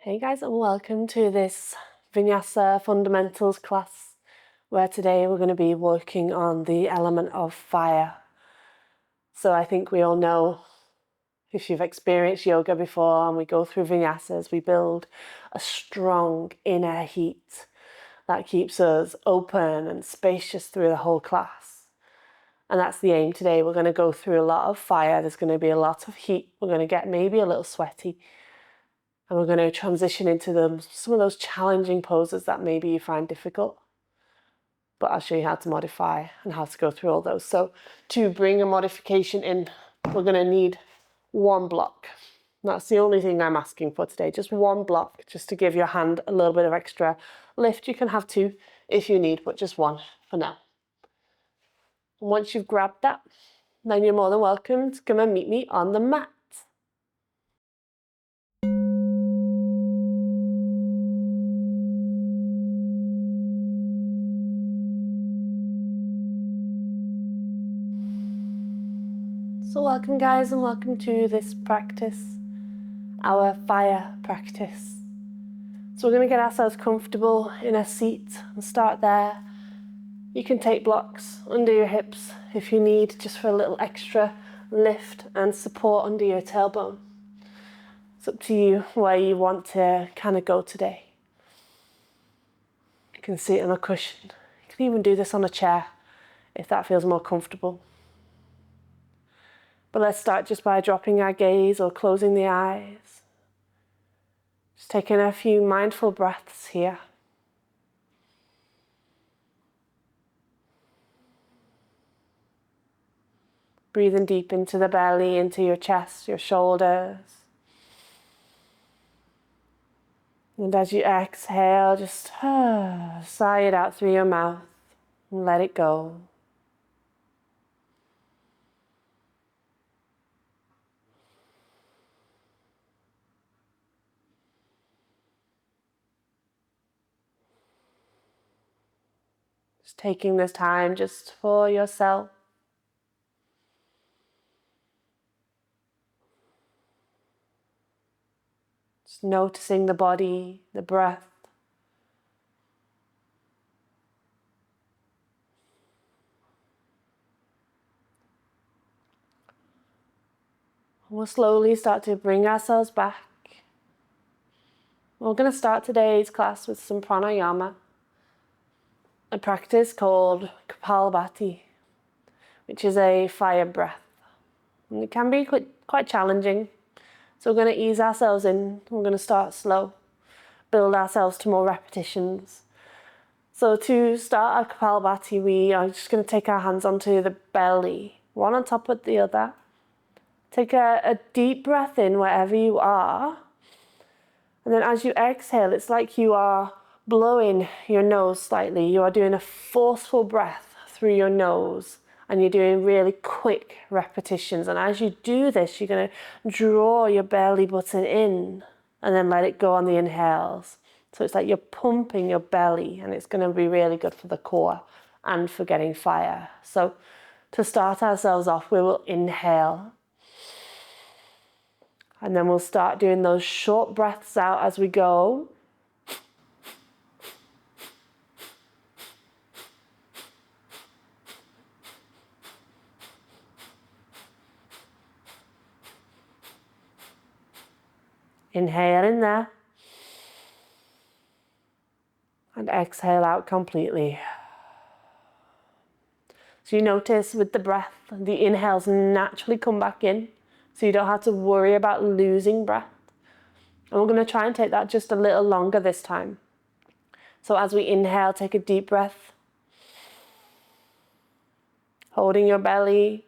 Hey guys, and welcome to this Vinyasa fundamentals class where today we're going to be working on the element of fire. So I think we all know, if you've experienced yoga before and we go through Vinyasas, we build a strong inner heat that keeps us open and spacious through the whole class. And that's the aim today. We're going to go through a lot of fire. There's going to be a lot of heat. We're going to get maybe a little sweaty. And we're going to transition into some of those challenging poses that maybe you find difficult. But I'll show you how to modify and how to go through all those. So to bring a modification in, we're going to need one block. That's the only thing I'm asking for today. Just one block, just to give your hand a little bit of extra lift. You can have two if you need, but just one for now. And once you've grabbed that, then you're more than welcome to come and meet me on the mat. So welcome guys, and welcome to this practice, our fire practice. So we're going to get ourselves comfortable in a seat and start there. You can take blocks under your hips if you need, just for a little extra lift and support under your tailbone. It's up to you where you want to kind of go today. You can sit on a cushion. You can even do this on a chair if that feels more comfortable. But let's start just by dropping our gaze or closing the eyes. Just taking a few mindful breaths here. Breathing deep into the belly, into your chest, your shoulders. And as you exhale, just sigh it out through your mouth and let it go. Just taking this time just for yourself. Just noticing the body, the breath. We'll slowly start to bring ourselves back. We're going to start today's class with some pranayama, a practice called Kapalabhati, which is a fire breath. And it can be quite challenging. So we're going to ease ourselves in. We're going to start slow, build ourselves to more repetitions. So to start our Kapalabhati, we are just going to take our hands onto the belly, one on top of the other. Take a deep breath in wherever you are. And then as you exhale, it's like you are blowing your nose slightly. You are doing a forceful breath through your nose. And you're doing really quick repetitions. And as you do this, you're going to draw your belly button in and then let it go on the inhales. So it's like you're pumping your belly, and it's going to be really good for the core and for getting fire. So to start ourselves off, we will inhale. And then we'll start doing those short breaths out as we go. Inhale in there. And exhale out completely. So you notice with the breath, the inhales naturally come back in. So you don't have to worry about losing breath. And we're going to try and take that just a little longer this time. So as we inhale, take a deep breath. Holding your belly.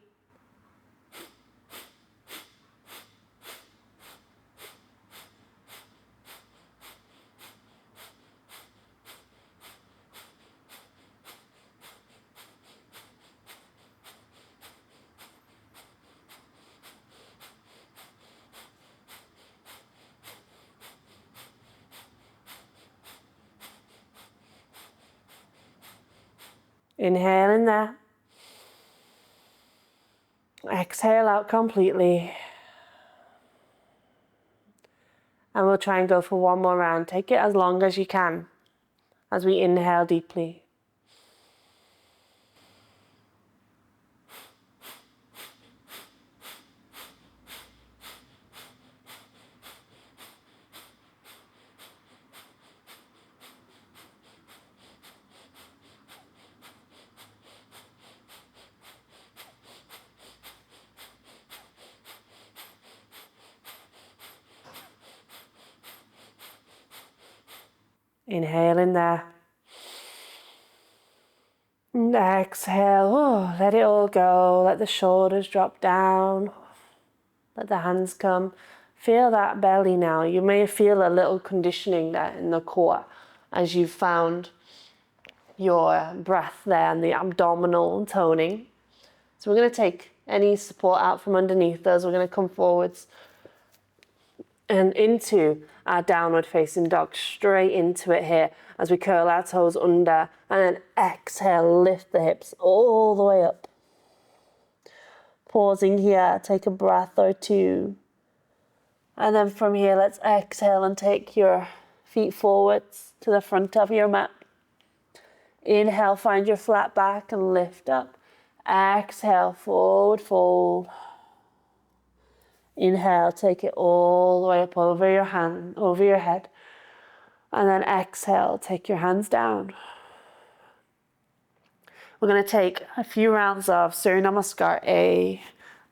Inhale in there. Exhale out completely. And we'll try and go for one more round. Take it as long as you can as we inhale deeply. Inhale in there. And exhale. Oh, let it all go. Let the shoulders drop down. Let the hands come. Feel that belly now. You may feel a little conditioning there in the core as you've found your breath there and the abdominal toning. So we're going to take any support out from underneath us. We're going to come forwards and into our downward facing dog, straight into it here as we curl our toes under, and then exhale, lift the hips all the way up. Pausing here, take a breath or two. And then from here, let's exhale and take your feet forwards to the front of your mat. Inhale, find your flat back and lift up. Exhale, forward fold. Inhale, take it all the way up over your hand, over your head. And then exhale, take your hands down. We're going to take a few rounds of Surya Namaskar.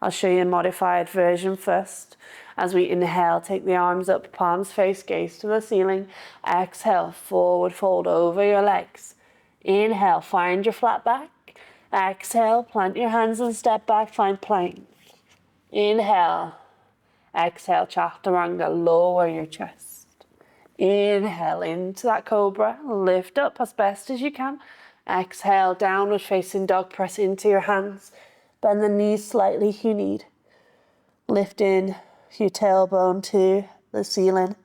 I'll show you a modified version first. As we inhale, take the arms up, palms face, gaze to the ceiling. Exhale, forward fold over your legs. Inhale, find your flat back. Exhale, plant your hands and step back, find plank. Inhale. Exhale, chaturanga, lower your chest. Inhale into that cobra, lift up as best as you can. Exhale, downward facing dog, press into your hands. Bend the knees slightly if you need. Lift in your tailbone to the ceiling.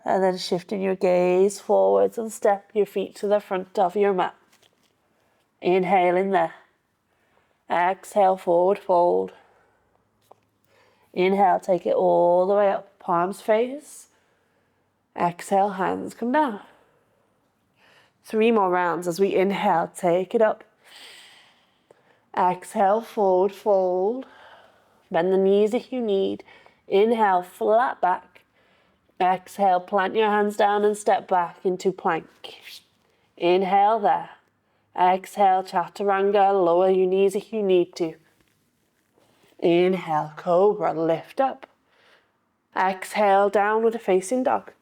And then shifting your gaze forwards and step your feet to the front of your mat. Inhale in there. Exhale, forward fold. Inhale, take it all the way up, palms face. Exhale, hands come down. 3 more rounds as we inhale, take it up. Exhale, forward fold. Bend the knees if you need. Inhale, flat back. Exhale, plant your hands down and step back into plank. Inhale there. Exhale, chaturanga, lower your knees if you need to. Inhale, cobra, lift up. Exhale, downward facing dog.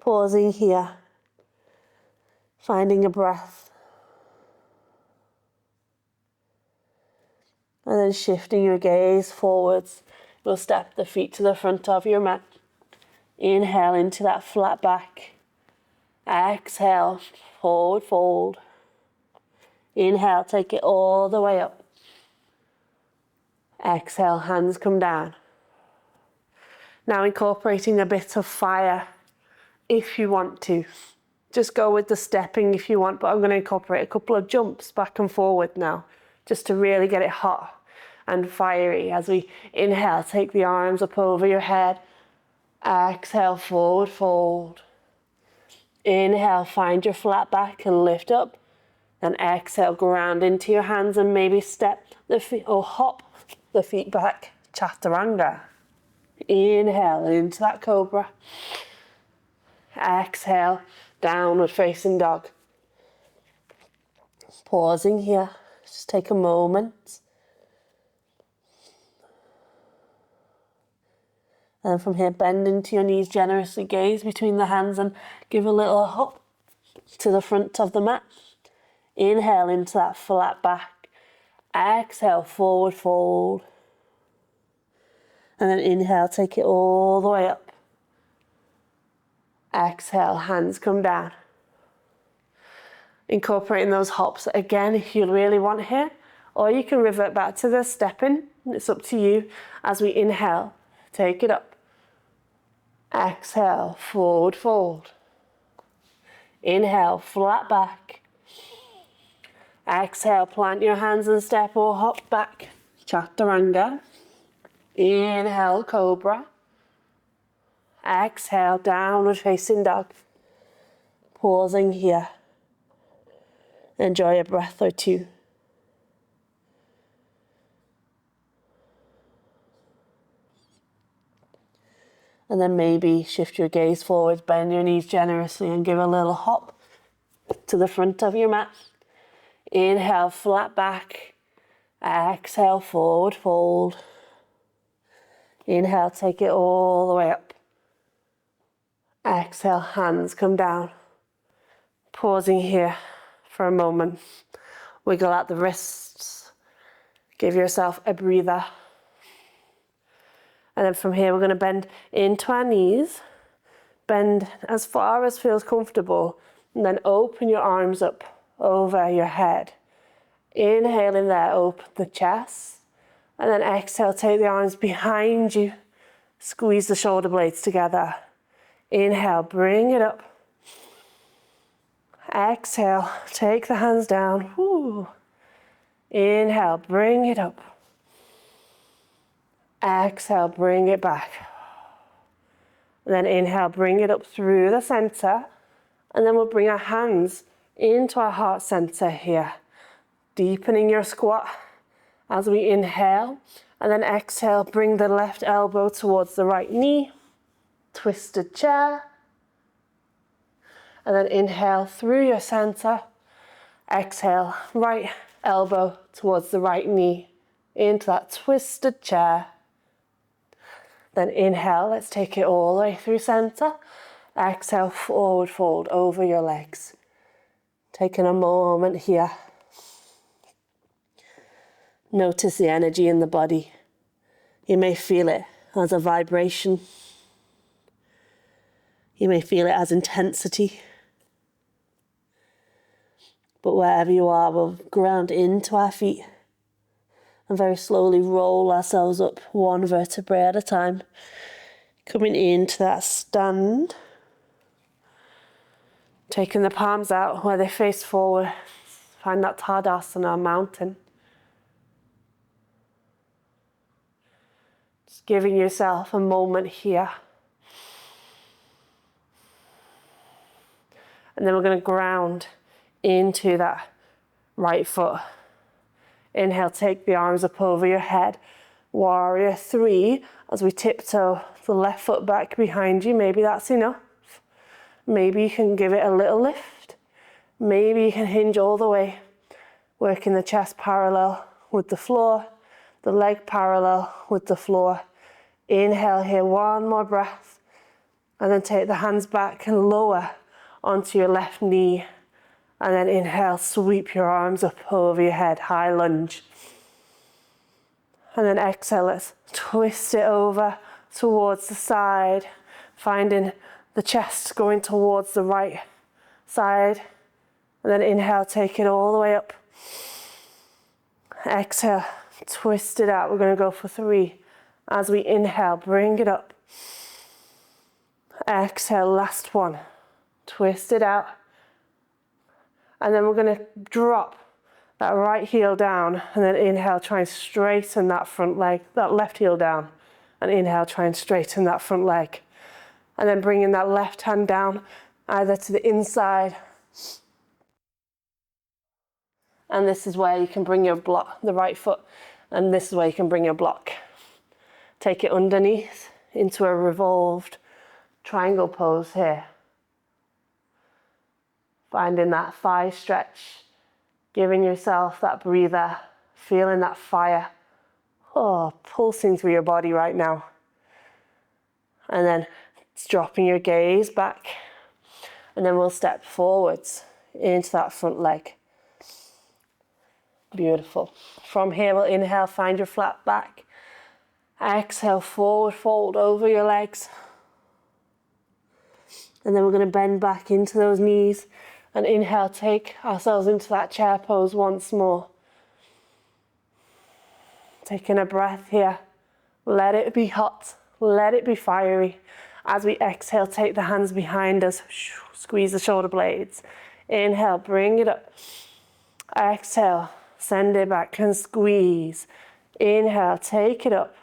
Pausing here. Finding a breath. And then shifting your gaze forwards. We'll step the feet to the front of your mat. Inhale into that flat back. Exhale, forward fold. Inhale, take it all the way up. Exhale, hands come down. Now incorporating a bit of fire if you want to. Just go with the stepping if you want, but I'm going to incorporate a couple of jumps back and forward now, just to really get it hot and fiery. As we inhale, take the arms up over your head. Exhale, forward fold. Inhale, find your flat back and lift up. Then exhale, ground into your hands and maybe step the feet or hop the feet back. Chaturanga. Inhale into that cobra. Exhale, downward facing dog. Pausing here. Just take a moment. And from here, bend into your knees generously, gaze between the hands and give a little hop to the front of the mat. Inhale into that flat back. Exhale, forward fold. And then inhale, take it all the way up. Exhale, hands come down. Incorporating those hops again if you really want here, or you can revert back to the stepping. It's up to you. As we inhale, take it up. Exhale, forward fold. Inhale, flat back. Exhale, plant your hands and step or hop back. Chaturanga. Inhale, cobra. Exhale, downward facing dog. Pausing here. Enjoy a breath or two. And then maybe shift your gaze forwards, bend your knees generously and give a little hop to the front of your mat. Inhale, flat back. Exhale, forward fold. Inhale, take it all the way up. Exhale, hands come down. Pausing here for a moment. Wiggle out the wrists. Give yourself a breather. And then from here, we're going to bend into our knees. Bend as far as feels comfortable. And then open your arms up over your head. Inhale in there, open the chest. And then exhale, take the arms behind you. Squeeze the shoulder blades together. Inhale, bring it up. Exhale, take the hands down. Woo. Inhale, bring it up. Exhale, bring it back. And then inhale, bring it up through the center. And then we'll bring our hands into our heart center here. Deepening your squat as we inhale. And then exhale, bring the left elbow towards the right knee. Twisted chair. And then inhale through your center. Exhale, right elbow towards the right knee. Into that twisted chair. Then inhale, let's take it all the way through center. Exhale, forward fold over your legs. Taking a moment here. Notice the energy in the body. You may feel it as a vibration. You may feel it as intensity. But wherever you are, we'll ground into our feet and very slowly roll ourselves up one vertebrae at a time. Coming into that stand. Taking the palms out where they face forward. Find that Tadasana, mountain. Just giving yourself a moment here. And then we're going to ground into that right foot. Inhale, take the arms up over your head. Warrior 3, as we tiptoe the left foot back behind you. Maybe that's enough. Maybe you can give it a little lift. Maybe you can hinge all the way. Working the chest parallel with the floor. The leg parallel with the floor. Inhale here, one more breath. And then take the hands back and lower onto your left knee. And then inhale, sweep your arms up over your head, high lunge. And then exhale, let's twist it over towards the side, finding the chest going towards the right side. And then inhale, take it all the way up. Exhale, twist it out. We're going to go for 3. As we inhale, bring it up. Exhale, last one. Twist it out. And then we're going to drop that right heel down and then inhale, try and straighten that front leg, that left heel down. And inhale, try and straighten that front leg. And then bringing that left hand down either to the inside. And this is where you can bring your block, the right foot, and this is where you can bring your block. Take it underneath into a revolved triangle pose here. Finding that thigh stretch, giving yourself that breather, feeling that fire, pulsing through your body right now. And then dropping your gaze back. And then we'll step forwards into that front leg. Beautiful. From here, we'll inhale, find your flat back. Exhale, forward fold over your legs. And then we're going to bend back into those knees. And inhale, take ourselves into that chair pose once more. Taking a breath here. Let it be hot. Let it be fiery. As we exhale, take the hands behind us. Squeeze the shoulder blades. Inhale, bring it up. Exhale, send it back and squeeze. Inhale, take it up.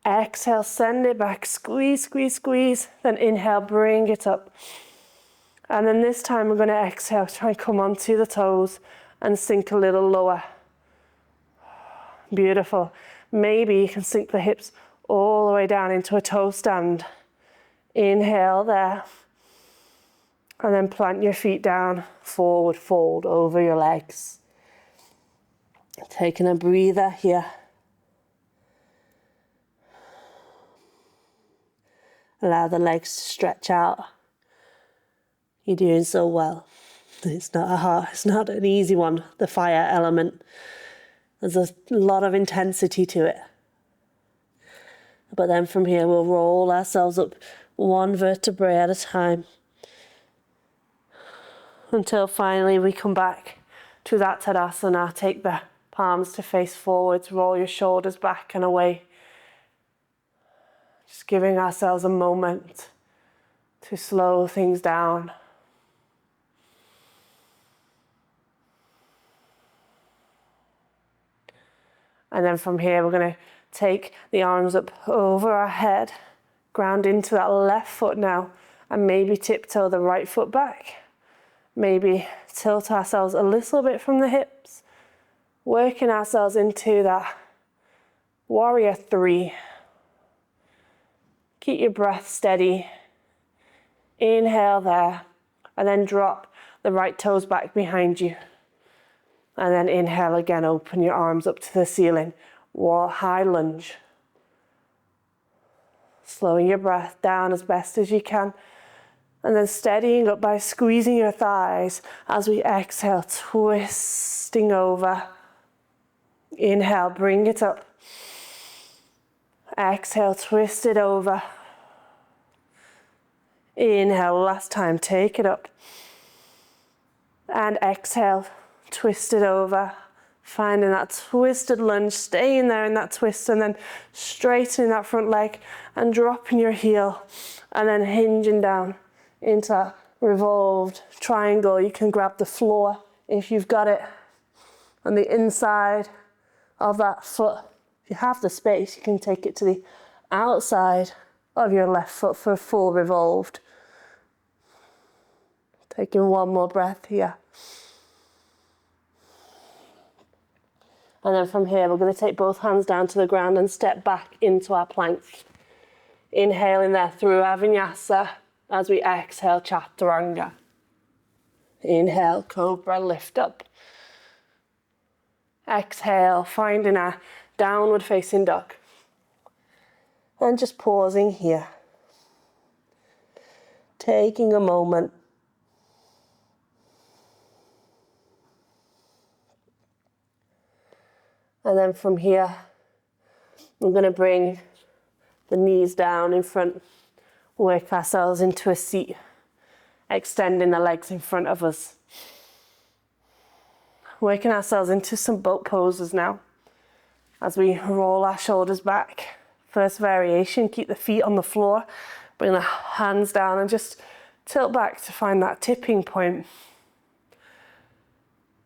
Exhale, send it back, squeeze, squeeze, squeeze. Then inhale, bring it up. And then this time we're going to exhale, try and come onto the toes and sink a little lower. Beautiful. Maybe you can sink the hips all the way down into a toe stand. Inhale there. And then plant your feet down, forward fold over your legs. Taking a breather here. Allow the legs to stretch out. You're doing so well. It's not an easy one, the fire element. There's a lot of intensity to it. But then from here, we'll roll ourselves up one vertebrae at a time until finally we come back to that Tadasana. Take the palms to face forwards, roll your shoulders back and away. Just giving ourselves a moment to slow things down. And then from here, we're going to take the arms up over our head, ground into that left foot now, and maybe tiptoe the right foot back. Maybe tilt ourselves a little bit from the hips, working ourselves into that warrior three. Keep your breath steady. Inhale there, and then drop the right toes back behind you. And then inhale again, open your arms up to the ceiling. High lunge. Slowing your breath down as best as you can. And then steadying up by squeezing your thighs as we exhale, twisting over. Inhale, bring it up. Exhale, twist it over. Inhale, last time, take it up. And exhale, twist it over. Finding that twisted lunge, staying there in that twist, and then straightening that front leg and dropping your heel, and then hinging down into that revolved triangle. You can grab the floor if you've got it on the inside of that foot. If you have the space, you can take it to the outside of your left foot for a full revolved. Taking one more breath here. And then from here, we're going to take both hands down to the ground and step back into our plank. Inhaling there through our Vinyasa as we exhale, Chaturanga. Inhale, Cobra, lift up. Exhale, finding our downward facing dog. And just pausing here. Taking a moment. And then from here, we're going to bring the knees down in front, work ourselves into a seat, extending the legs in front of us. Working ourselves into some boat poses now, as we roll our shoulders back. First variation, keep the feet on the floor, bring the hands down and just tilt back to find that tipping point.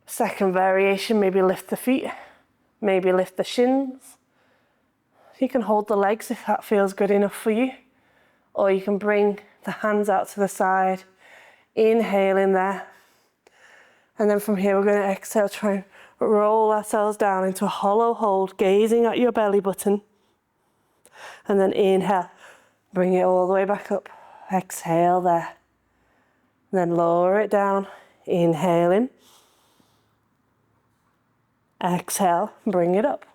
Second variation, maybe lift the feet. Maybe lift the shins. You can hold the legs if that feels good enough for you. Or you can bring the hands out to the side. Inhale in there. And then from here, we're going to exhale, try and roll ourselves down into a hollow hold, gazing at your belly button. And then inhale, bring it all the way back up. Exhale there. And then lower it down. Inhale in. Exhale, bring it up.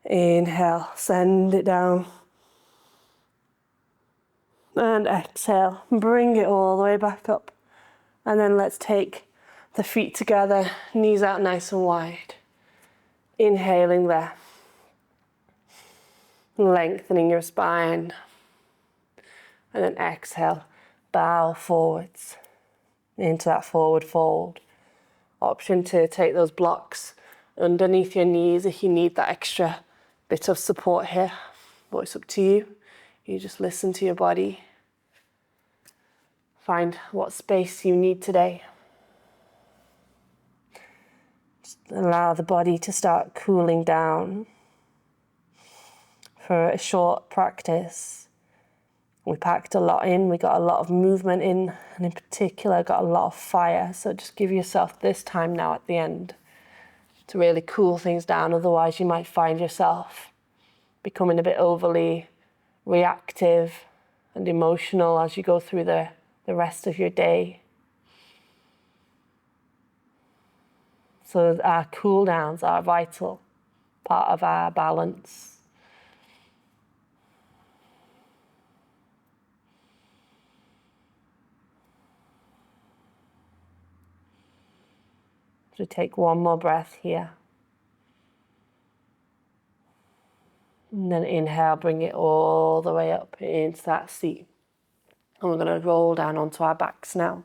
Inhale, send it down. And exhale, bring it all the way back up. And then let's take the feet together, knees out nice and wide. Inhaling there. Lengthening your spine. And then exhale, bow forwards into that forward fold. Option to take those blocks underneath your knees if you need that extra bit of support here. But it's up to you. You just listen to your body. Find what space you need today. Just allow the body to start cooling down. for a short practice. We packed a lot in, we got a lot of movement in, and in particular got a lot of fire. So just give yourself this time now at the end to really cool things down. Otherwise you might find yourself becoming a bit overly reactive and emotional as you go through the rest of your day. So our cool downs are a vital part of our balance. So take one more breath here. And then inhale, bring it all the way up into that seat. And we're going to roll down onto our backs now.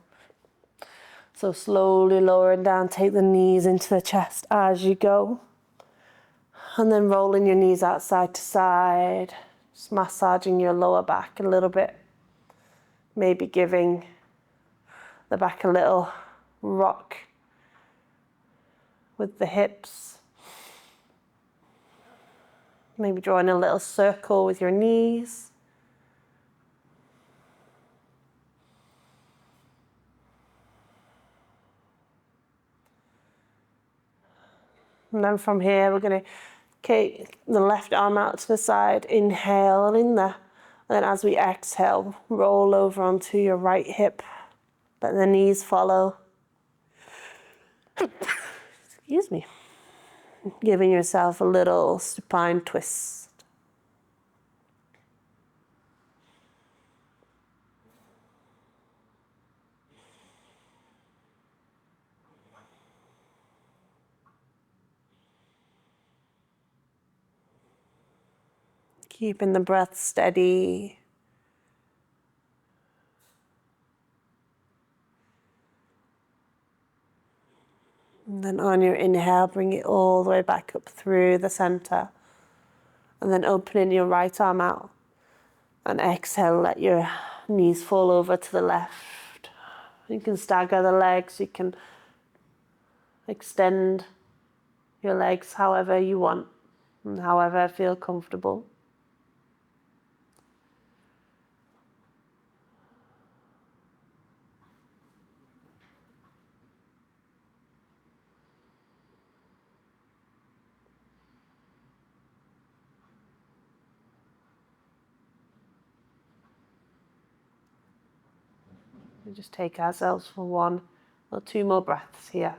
So slowly lowering down, take the knees into the chest as you go. And then rolling your knees out side to side. Just massaging your lower back a little bit. Maybe giving the back a little rock with the hips. Maybe drawing a little circle with your knees. And then from here, we're going to take the left arm out to the side, inhale in there. And then as we exhale, roll over onto your right hip. Let the knees follow. Excuse me. Giving yourself a little supine twist. Keeping the breath steady. And then on your inhale, bring it all the way back up through the center. And then opening your right arm out. And exhale, let your knees fall over to the left. You can stagger the legs, you can extend your legs however you want and however feel comfortable. We just take ourselves for one or two more breaths here.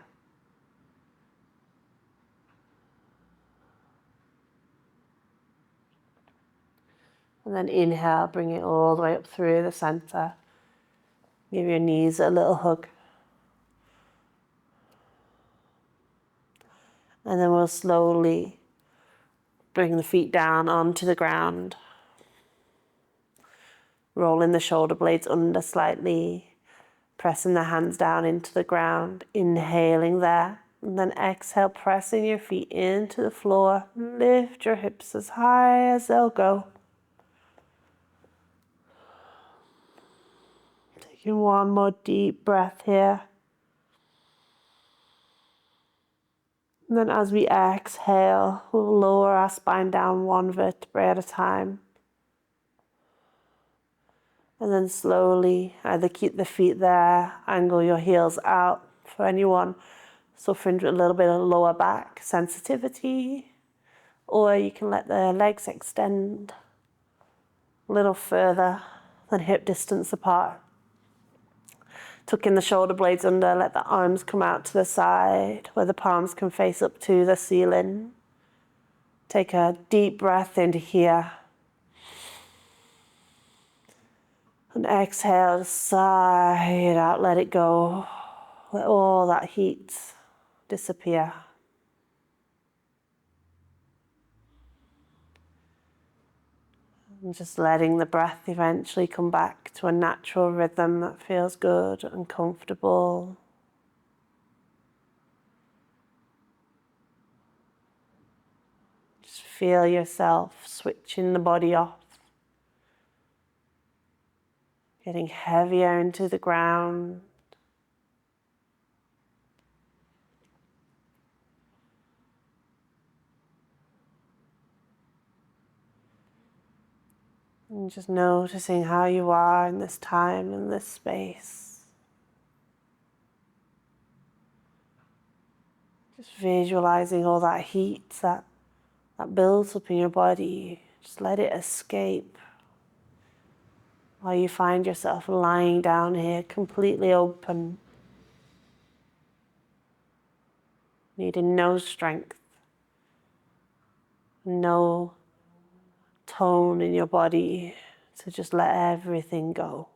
And then inhale, bring it all the way up through the center. Give your knees a little hug. And then we'll slowly bring the feet down onto the ground. Rolling the shoulder blades under slightly. Pressing the hands down into the ground. Inhaling there. And then exhale, pressing your feet into the floor. Lift your hips as high as they'll go. Taking one more deep breath here. And then as we exhale, we'll lower our spine down one vertebrae at a time. And then slowly either keep the feet there, angle your heels out. For anyone suffering with a little bit of lower back sensitivity, or you can let the legs extend a little further than hip distance apart. Tuck in the shoulder blades under, let the arms come out to the side where the palms can face up to the ceiling. Take a deep breath into here. And exhale, sigh it out, let it go. Let all that heat disappear. And just letting the breath eventually come back to a natural rhythm that feels good and comfortable. Just feel yourself switching the body off. Getting heavier into the ground. And just noticing how you are in this time and this space. Just visualizing all that heat that builds up in your body. Just let it escape while you find yourself lying down here completely open, needing no strength, no tone in your body to just let everything go.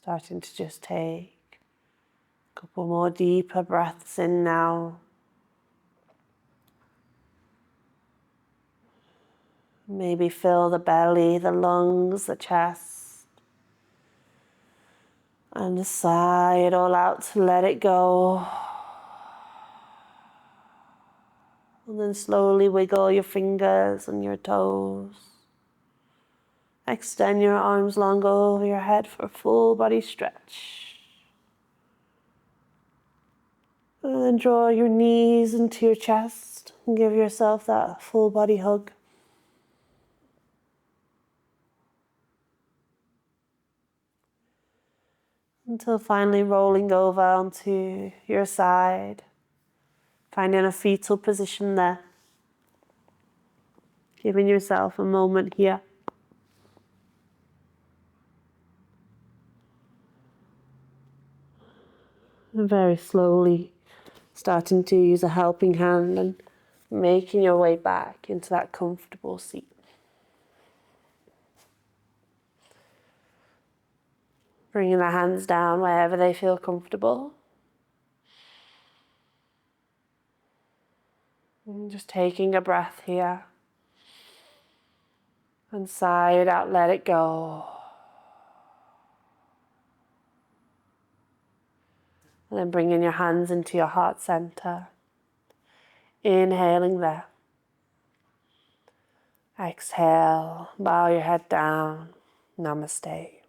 Starting to just take a couple more deeper breaths in now. Maybe fill the belly, the lungs, the chest. And sigh it all out to let it go. And then slowly wiggle your fingers and your toes. Extend your arms long over your head for a full body stretch. And then draw your knees into your chest and give yourself that full body hug. Until finally rolling over onto your side, finding a fetal position there. Giving yourself a moment here. And very slowly starting to use a helping hand and making your way back into that comfortable seat. Bringing the hands down wherever they feel comfortable. And just taking a breath here. And sigh it out, let it go. And then bringing your hands into your heart center. Inhaling there. Exhale, bow your head down. Namaste.